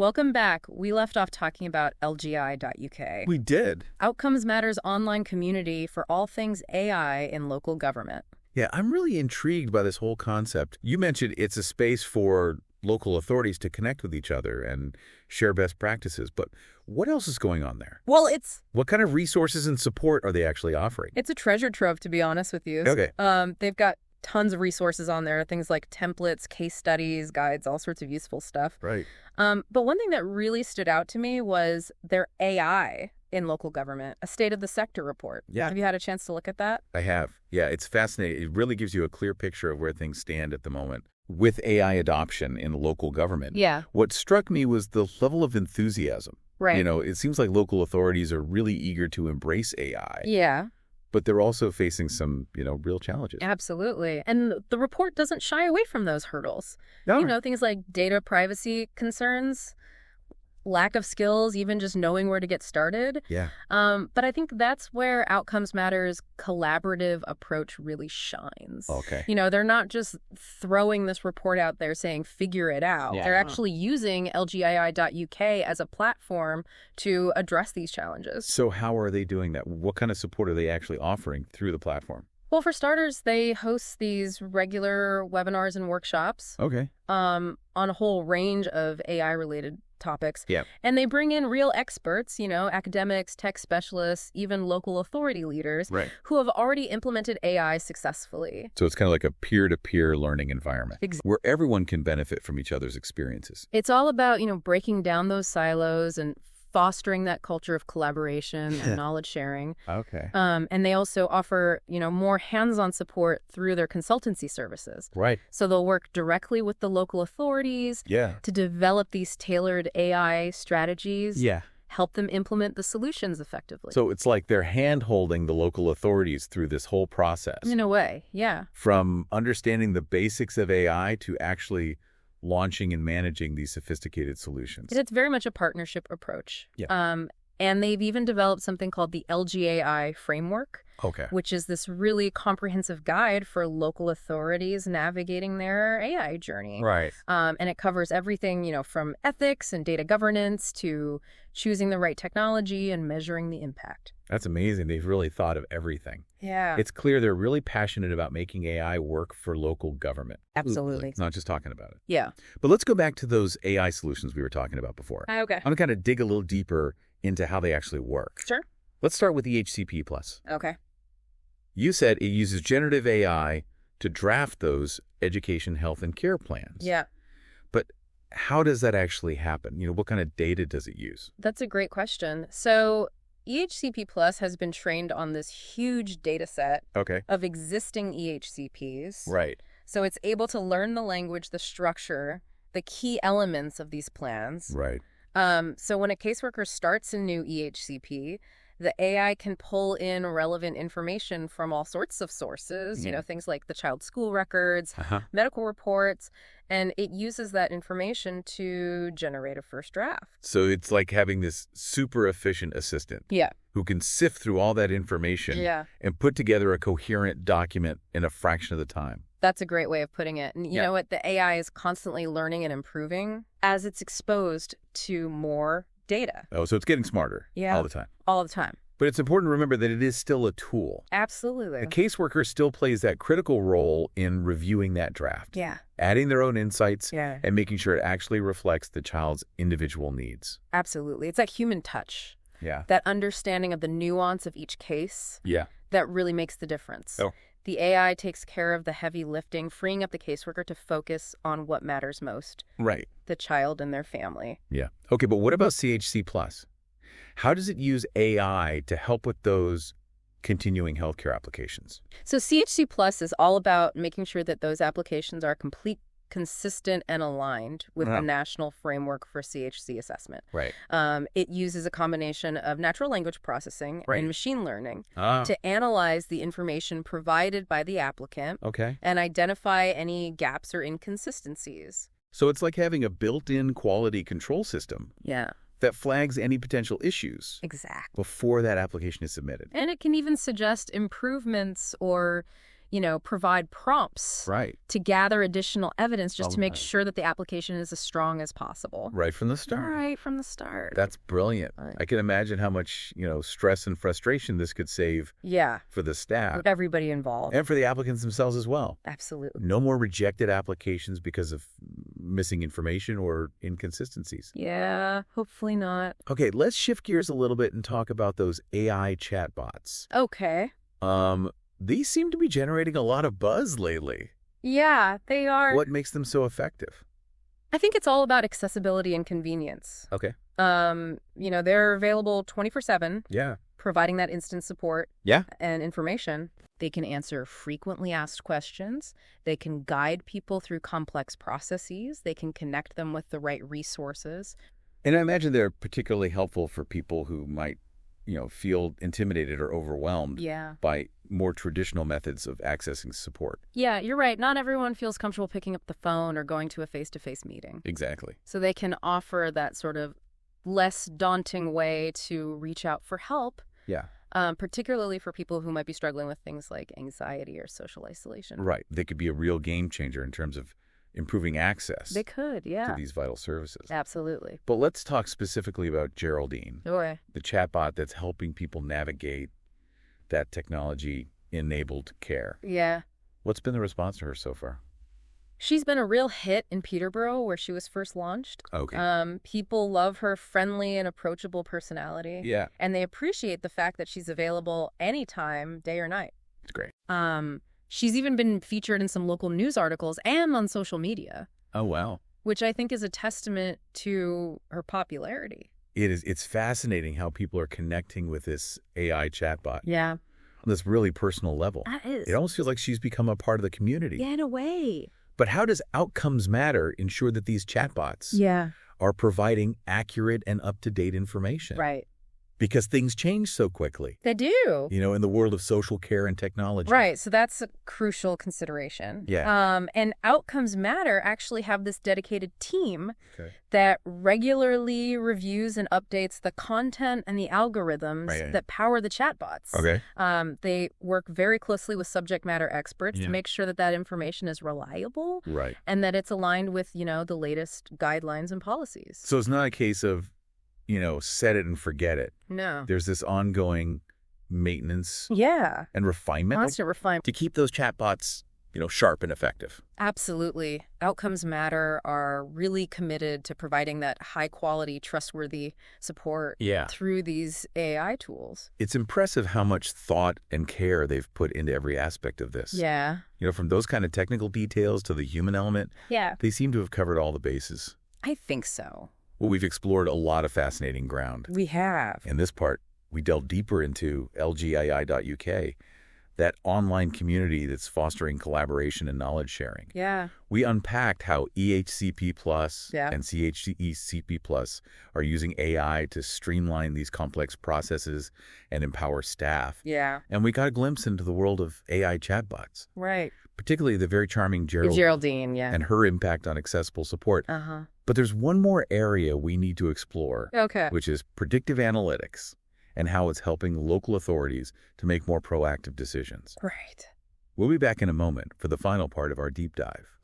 Welcome back. We left off talking about LGI.UK. We did. Outcomes Matters online community for all things AI in local government. Yeah, I'm really intrigued by this whole concept. You mentioned it's a space for local authorities to connect with each other and share best practices, but what else is going on there? Well, What kind of resources and support are they actually offering? it's a treasure trove, to be honest with you. Okay. They've got tons of resources on there, things like templates, case studies, guides, all sorts of useful stuff. Right. But one thing that really stood out to me was their AI in local government, a state of the sector report. Yeah. Have you had a chance to look at that? I have. Yeah, it's fascinating. It really gives you a clear picture of where things stand at the moment with AI adoption in local government. Yeah. What struck me was the level of enthusiasm. Right. You know, it seems like local authorities are really eager to embrace AI, Yeah. but they're also facing some, real challenges. Absolutely. And the report doesn't shy away from those hurdles. Things like data privacy concerns, lack of skills, even just knowing where to get started. Yeah. But I think that's where Outcomes Matters' collaborative approach really shines. Okay. They're not just throwing this report out there saying, figure it out. Yeah. They're actually using LGII.UK as a platform to address these challenges. So how are they doing that? What kind of support are they actually offering through the platform? Well, for starters, they host these regular webinars and workshops Okay. on a whole range of AI-related topics. Yeah. And they bring in real experts, academics, tech specialists, even local authority leaders Right. who have already implemented AI successfully. So it's kind of like a peer-to-peer learning environment where everyone can benefit from each other's experiences. It's all about, breaking down those silos and fostering that culture of collaboration and knowledge sharing. Okay. And they also offer, more hands-on support through their consultancy services. Right. So they'll work directly with the local authorities Yeah. to develop these tailored AI strategies, Yeah. help them implement the solutions effectively. So it's like they're hand-holding the local authorities through this whole process. In a way, yeah. From understanding the basics of AI to actually launching and managing these sophisticated solutions. It's very much a partnership approach. Yeah. And they've even developed something called the LGAI framework, Okay. which is this really comprehensive guide for local authorities navigating their AI journey. Right. And it covers everything, from ethics and data governance to choosing the right technology and measuring the impact. That's amazing. They've really thought of everything. Yeah. It's clear they're really passionate about making AI work for local government. Absolutely. It's not just talking about it. Yeah. But let's go back to those AI solutions we were talking about before. Okay. I'm going to kind of dig a little deeper into how they actually work. Sure. Let's start with EHCP+. Okay. You said it uses generative AI to draft those education, health, and care plans. Yeah. But how does that actually happen? What kind of data does it use? That's a great question. So EHCP Plus has been trained on this huge data set Okay. of existing EHCPs. Right. So it's able to learn the language, the structure, the key elements of these plans. Right. So when a caseworker starts a new EHCP, the AI can pull in relevant information from all sorts of sources, things like the child's school records, medical reports, and it uses that information to generate a first draft. So it's like having this super efficient assistant Yeah. who can sift through all that information Yeah. and put together a coherent document in a fraction of the time. That's a great way of putting it. And you know what? The AI is constantly learning and improving as it's exposed to more data. Oh, so it's getting smarter all the time. All the time. But it's important to remember that it is still a tool. Absolutely. The caseworker still plays that critical role in reviewing that draft, Yeah. adding their own insights, Yeah. and making sure it actually reflects the child's individual needs. Absolutely. It's like human touch. Yeah. That understanding of the nuance of each case Yeah. that really makes the difference. Oh. The AI takes care of the heavy lifting, freeing up the caseworker to focus on what matters most, Right. the child and their family. Yeah. Okay, but what about CHC Plus? How does it use AI to help with those continuing healthcare applications? So CHC Plus is all about making sure that those applications are complete, consistent, and aligned with the national framework for CHC assessment. Right. It uses a combination of natural language processing Right. and machine learning Ah. to analyze the information provided by the applicant Okay. and identify any gaps or inconsistencies. So it's like having a built-in quality control system Yeah, that flags any potential issues exactly. before that application is submitted. And it can even suggest improvements or, provide prompts Right. to gather additional evidence just to make Right. sure that the application is as strong as possible. Right from the start. Right from the start. That's brilliant. Right. I can imagine how much, stress and frustration this could save Yeah, for the staff with everybody involved. and for the applicants themselves as well. Absolutely. No more rejected applications because of missing information or inconsistencies. Yeah, hopefully not. Okay, let's shift gears a little bit and talk about those AI chatbots. Okay. These seem to be generating a lot of buzz lately. Yeah, they are. What makes them so effective? I think it's all about accessibility and convenience. Okay. They're available 24/7, Yeah. providing that instant support Yeah. and information. They can answer frequently asked questions. They can guide people through complex processes. They can connect them with the right resources. And I imagine they're particularly helpful for people who might, feel intimidated or overwhelmed Yeah. by more traditional methods of accessing support. Yeah, you're right. Not everyone feels comfortable picking up the phone or going to a face-to-face meeting. Exactly. So they can offer that sort of less daunting way to reach out for help, Yeah. particularly for people who might be struggling with things like anxiety or social isolation. Right. They could be a real game changer in terms of improving access They could, yeah. to these vital services. Absolutely. But let's talk specifically about Geraldine, Sure. the chatbot that's helping people navigate that technology-enabled care. Yeah. What's been the response to her so far? She's been a real hit in Peterborough, where she was first launched. Okay. People love her friendly and approachable personality. Yeah. And they appreciate the fact that she's available anytime, day or night. It's great. She's even been featured in some local news articles and on social media, Oh, wow. which I think is a testament to her popularity. It is. It's fascinating how people are connecting with this AI chatbot Yeah. on this really personal level. That is. It almost feels like she's become a part of the community. Yeah, in a way. But how does outcomes matter ensure that these chatbots Yeah. are providing accurate and up-to-date information? Right. Because things change so quickly, They do. in the world of social care and technology. Right. So that's a crucial consideration. Yeah. And Outcomes Matter actually have this dedicated team Okay. that regularly reviews and updates the content and the algorithms Right. that power the chatbots. Okay. They work very closely with subject matter experts Yeah. to make sure that that information is reliable Right. and that it's aligned with, the latest guidelines and policies. So it's not a case of, set it and forget it. No. There's this ongoing maintenance Yeah. and refinement Constant refinement. to keep those chatbots, sharp and effective. Absolutely. Outcomes Matter are really committed to providing that high-quality, trustworthy support Yeah. through these AI tools. It's impressive how much thought and care they've put into every aspect of this. Yeah. From those kind of technical details to the human element, Yeah. they seem to have covered all the bases. I think so. Well, we've explored a lot of fascinating ground. We have. In this part, we delve deeper into LGII.UK, that online community that's fostering collaboration and knowledge sharing. Yeah. We unpacked how EHCP Plus Yeah. and CHCP Plus are using AI to streamline these complex processes and empower staff. Yeah. And we got a glimpse into the world of AI chatbots, Right. particularly the very charming Geraldine, yeah. and her impact on accessible support. Uh-huh. But there's one more area we need to explore, Okay. which is predictive analytics and how it's helping local authorities to make more proactive decisions. Right. We'll be back in a moment for the final part of our deep dive.